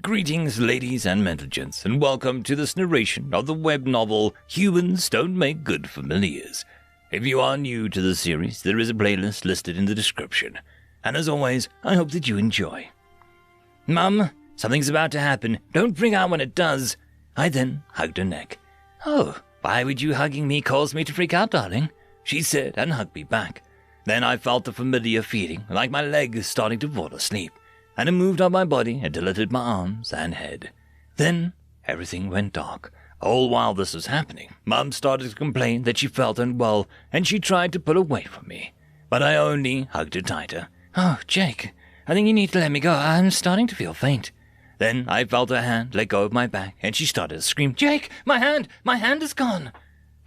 Greetings, ladies and gents, and welcome to this narration of the web novel Humans Don't Make Good Familiars. If you are new to the series, there is a playlist listed in the description, and as always, I hope that you enjoy. Mum, something's about to happen. Don't freak out when it does. I then hugged her neck. Oh, why would you hugging me cause me to freak out, darling? She said and hugged me back. Then I felt the familiar feeling, like my leg starting to fall asleep, and it moved on my body until it hit my arms and head. Then everything went dark. All while this was happening, Mum started to complain that she felt unwell, and she tried to pull away from me. But I only hugged her tighter. Oh, Jake, I think you need to let me go. I'm starting to feel faint. Then I felt her hand let go of my back, and she started to scream, Jake, my hand is gone.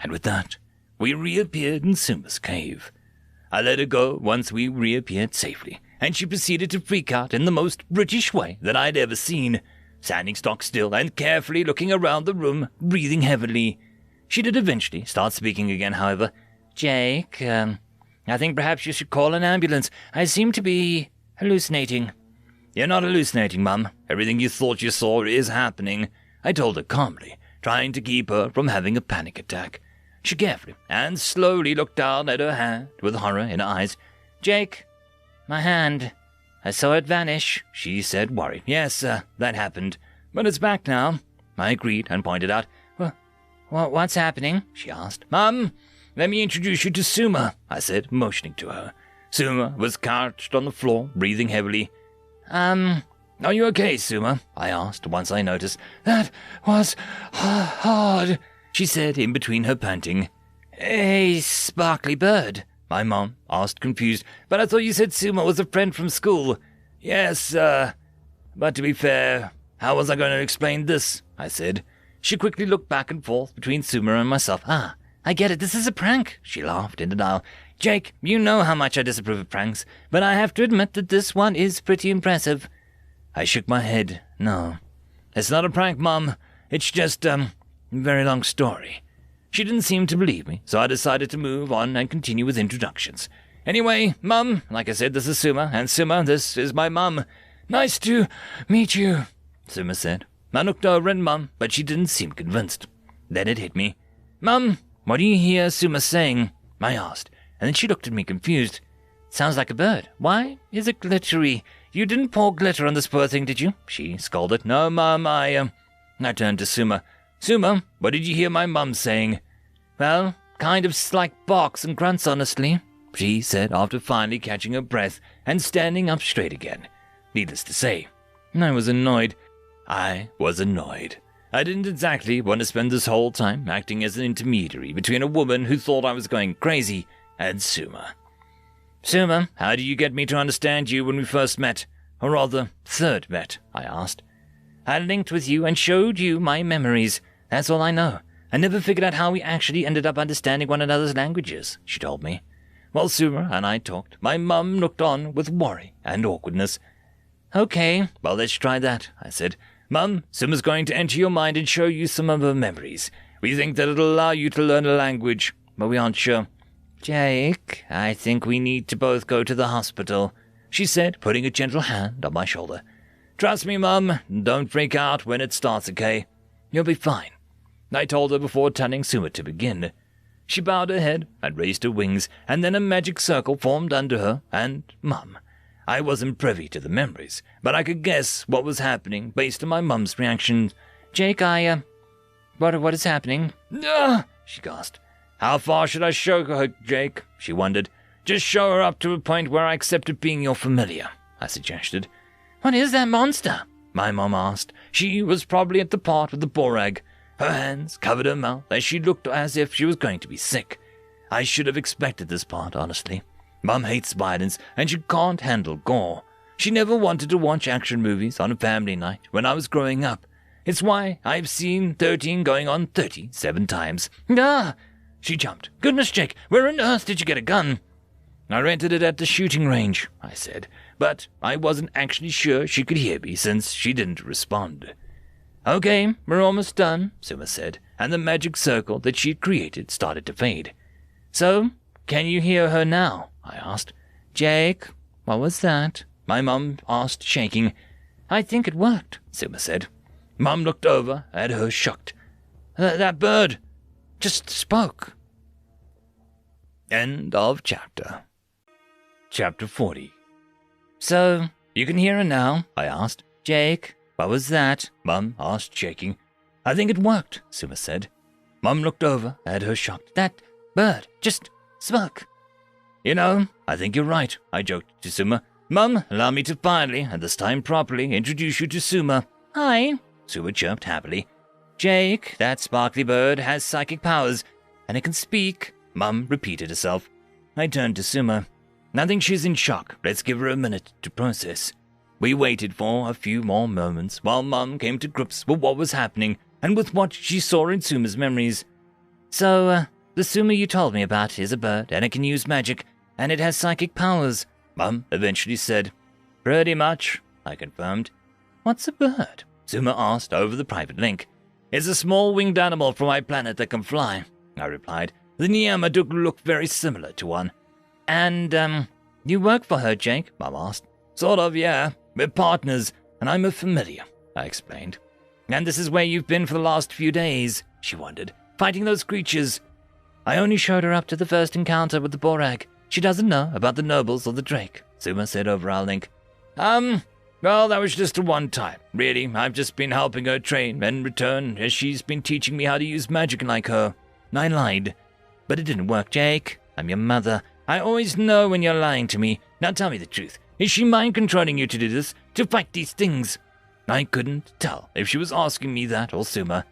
And with that, we reappeared in Suma's cave. I let her go once we reappeared safely, and she proceeded to freak out in the most British way that I'd ever seen, standing stock still and carefully looking around the room, breathing heavily. She did eventually start speaking again, however. Jake, I think perhaps you should call an ambulance. I seem to be hallucinating. You're not hallucinating, Mum. Everything you thought you saw is happening, I told her calmly, trying to keep her from having a panic attack. She carefully and slowly looked down at her hand with horror in her eyes. Jake, my hand. I saw it vanish, she said, worried. Yes, that happened. But it's back now, I agreed and pointed out. Well, what's happening? She asked. Mum, let me introduce you to Suma, I said, motioning to her. Suma was crouched on the floor, breathing heavily. Are you okay, Suma? I asked once I noticed. That was hard, she said in between her panting. A sparkly bird, my mom asked, confused. But I thought you said Suma was a friend from school. Yes, but to be fair, how was I going to explain this? I said. She quickly looked back and forth between Suma and myself. Ah, I get it, this is a prank, she laughed in denial. Jake, you know how much I disapprove of pranks, but I have to admit that this one is pretty impressive. I shook my head. No, it's not a prank, Mum. It's just, a very long story. She didn't seem to believe me, so I decided to move on and continue with introductions. Anyway, Mum, like I said, this is Suma, and Suma, this is my mum. Nice to meet you, Suma said. I looked over at Mum, but she didn't seem convinced. Then it hit me. Mum, what do you hear Suma saying? I asked, and then she looked at me confused. Sounds like a bird. Why is it glittery? You didn't pour glitter on this poor thing, did you? She scolded. No, Mum, I turned to Suma. Suma, what did you hear my mum saying? Well, kind of like barks and grunts, honestly, she said after finally catching her breath and standing up straight again. Needless to say, I was annoyed. I didn't exactly want to spend this whole time acting as an intermediary between a woman who thought I was going crazy and Suma. Suma, how did you get me to understand you when we first met? Or rather, third met, I asked. I linked with you and showed you my memories. That's all I know. I never figured out how we actually ended up understanding one another's languages, she told me. While Suma and I talked, my mum looked on with worry and awkwardness. Okay, well, let's try that, I said. Mum, Suma's going to enter your mind and show you some of her memories. We think that it'll allow you to learn a language, but we aren't sure. Jake, I think we need to both go to the hospital, she said, putting a gentle hand on my shoulder. Trust me, Mum, don't freak out when it starts, okay? You'll be fine, I told her before telling Suma to begin. She bowed her head and raised her wings, and then a magic circle formed under her and Mum. I wasn't privy to the memories, but I could guess what was happening based on my mum's reaction. Jake, what is happening? She gasped. How far should I show her, Jake? She wondered. Just show her up to a point where I accepted being your familiar, I suggested. What is that monster? My mum asked. She was probably at the part with the borag. Her hands covered her mouth as she looked as if she was going to be sick. I should have expected this part, honestly. Mum hates violence, and she can't handle gore. She never wanted to watch action movies on a family night when I was growing up. It's why I've seen 13 going on 37 times. Ah! She jumped. Goodness, Jake, where on earth did you get a gun? I rented it at the shooting range, I said, but I wasn't actually sure she could hear me since she didn't respond. Okay, we're almost done, Suma said, and the magic circle that she'd created started to fade. So, can you hear her now? I asked. Jake, what was that? My mum asked, shaking. I think it worked, Suma said. Mum looked over at her shocked. That bird just spoke. End of chapter. Chapter 40. So, you can hear her now? I asked. Jake, what was that? Mum asked, shaking. I think it worked, Suma said. Mum looked over at her shocked. That bird just spoke. You know, I think you're right, I joked to Suma. Mum, allow me to finally, and this time properly, introduce you to Suma. Hi, Suma chirped happily. Jake, that sparkly bird has psychic powers, and it can speak. Mum repeated herself. I turned to Suma. I think she's in shock. Let's give her a minute to process. We waited for a few more moments while Mum came to grips with what was happening and with what she saw in Suma's memories. So, the Suma you told me about is a bird, and it can use magic, and it has psychic powers, Mum eventually said. Pretty much, I confirmed. What's a bird? Suma asked over the private link. It's a small winged animal from my planet that can fly, I replied. The Niyama do look very similar to one. And, you work for her, Jake? Mum asked. Sort of, yeah. We're partners, and I'm a familiar, I explained. And this is where you've been for the last few days, she wondered, fighting those creatures. I only showed her up to the first encounter with the Borag. She doesn't know about the nobles or the Drake, Suma said over our link. Well, that was just a one time. Really, I've just been helping her train and return as she's been teaching me how to use magic like her. I lied. But it didn't work, Jake. I'm your mother. I always know when you're lying to me. Now tell me the truth. Is she mind-controlling you to do this, to fight these things? I couldn't tell if she was asking me that or Suma.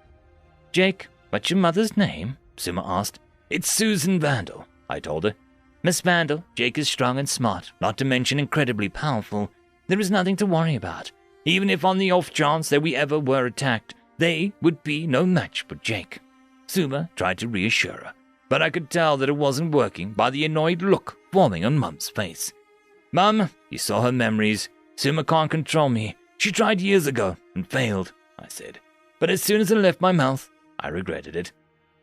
Jake, what's your mother's name? Suma asked. It's Susan Vandal, I told her. Miss Vandal, Jake is strong and smart, not to mention incredibly powerful. There is nothing to worry about. Even if on the off chance that we ever were attacked, they would be no match for Jake. Suma tried to reassure her, but I could tell that it wasn't working by the annoyed look forming on Mum's face. Mum, you saw her memories. Suma can't control me. She tried years ago and failed, I said. But as soon as it left my mouth, I regretted it.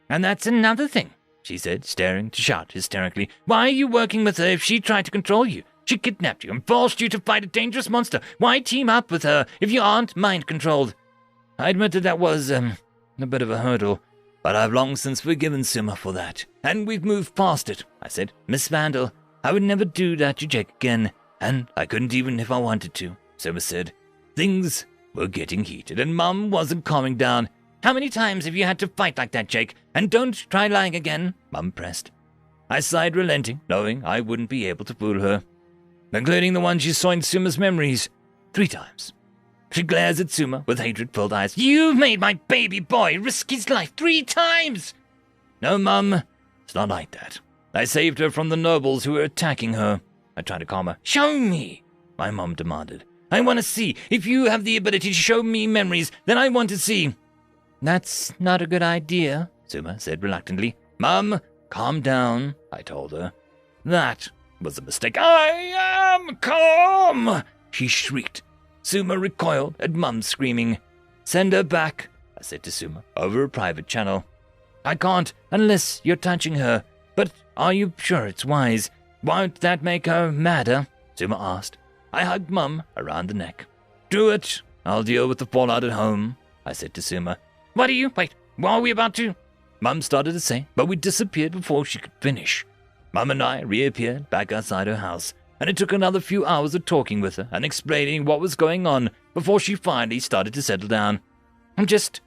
And that's another thing, she said, staring to shout hysterically. Why are you working with her if she tried to control you? She kidnapped you and forced you to fight a dangerous monster. Why team up with her if you aren't mind-controlled? I admitted that was, a bit of a hurdle, but I've long since forgiven Suma for that, and we've moved past it, I said. Miss Vandal, I would never do that to Jake again, and I couldn't even if I wanted to, Suma said. Things were getting heated, and Mum wasn't calming down. How many times have you had to fight like that, Jake? And don't try lying again, Mum pressed. I sighed, relenting, knowing I wouldn't be able to fool her. Including the one she saw in Suma's memories. 3 times. She glares at Suma with hatred-filled eyes. You made my baby boy risk his life 3 times! No, Mum, it's not like that. I saved her from the nobles who were attacking her. I tried to calm her. Show me, my mum demanded. I want to see. If you have the ability to show me memories, then I want to see. That's not a good idea, Suma said reluctantly. Mum, calm down, I told her. That was a mistake. I am calm, she shrieked. Suma recoiled at Mum screaming. Send her back, I said to Suma over a private channel. I can't unless you're touching her. But are you sure it's wise? Won't that make her madder? Suma asked. I hugged Mum around the neck. Do it. I'll deal with the fallout at home, I said to Suma. What are you? Wait, what are we about to? Mum started to say, but we disappeared before she could finish. Mum and I reappeared back outside her house, and it took another few hours of talking with her and explaining what was going on before she finally started to settle down. I'm just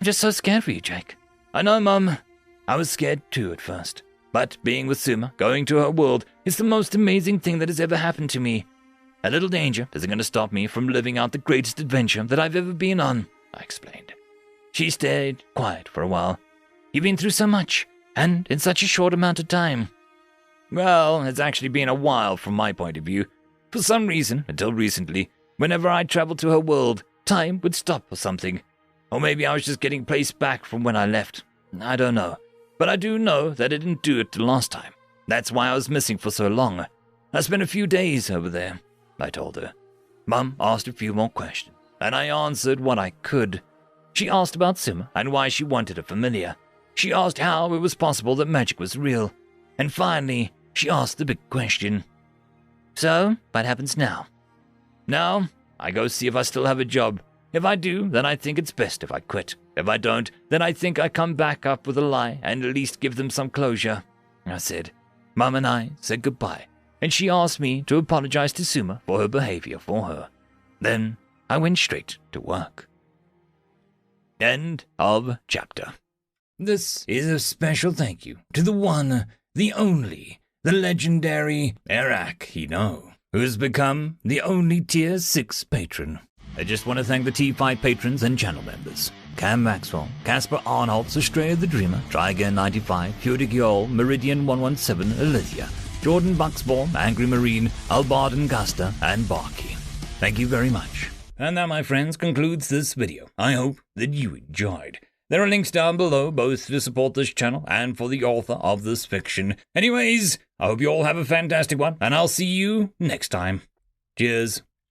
so scared for you, Jake. I know, Mum. I was scared too at first. But being with Suma, going to her world, is the most amazing thing that has ever happened to me. A little danger isn't going to stop me from living out the greatest adventure that I've ever been on, I explained. She stayed quiet for a while. You've been through so much, and in such a short amount of time. Well, it's actually been a while from my point of view. For some reason, until recently, whenever I traveled to her world, time would stop or something. Or maybe I was just getting placed back from when I left. I don't know. But I do know that I didn't do it the last time. That's why I was missing for so long. I spent a few days over there, I told her. Mum asked a few more questions, and I answered what I could. She asked about Suma and why she wanted a familiar. She asked how it was possible that magic was real. And finally, she asked the big question. So, what happens now? Now, I go see if I still have a job. If I do, then I think it's best if I quit. If I don't, then I think I come back up with a lie and at least give them some closure. I said. Mum and I said goodbye, and she asked me to apologize to Suma for her behavior for her. Then I went straight to work. End of chapter. This is a special thank you to the one, the only, the legendary Eric Hino, who has become the only Tier 6 patron. I just want to thank the T5 patrons and channel members. Cam Maxwell, Casper Arnholtz, Australia the Dreamer, Try Again 95, Fudic Yol, Meridian 117, Alithia, Jordan Bucksbaum, Angry Marine, Albarden Gusta, and Barkey. Thank you very much. And that, my friends, concludes this video. I hope that you enjoyed. There are links down below, both to support this channel and for the author of this fiction. Anyways, I hope you all have a fantastic one, and I'll see you next time. Cheers.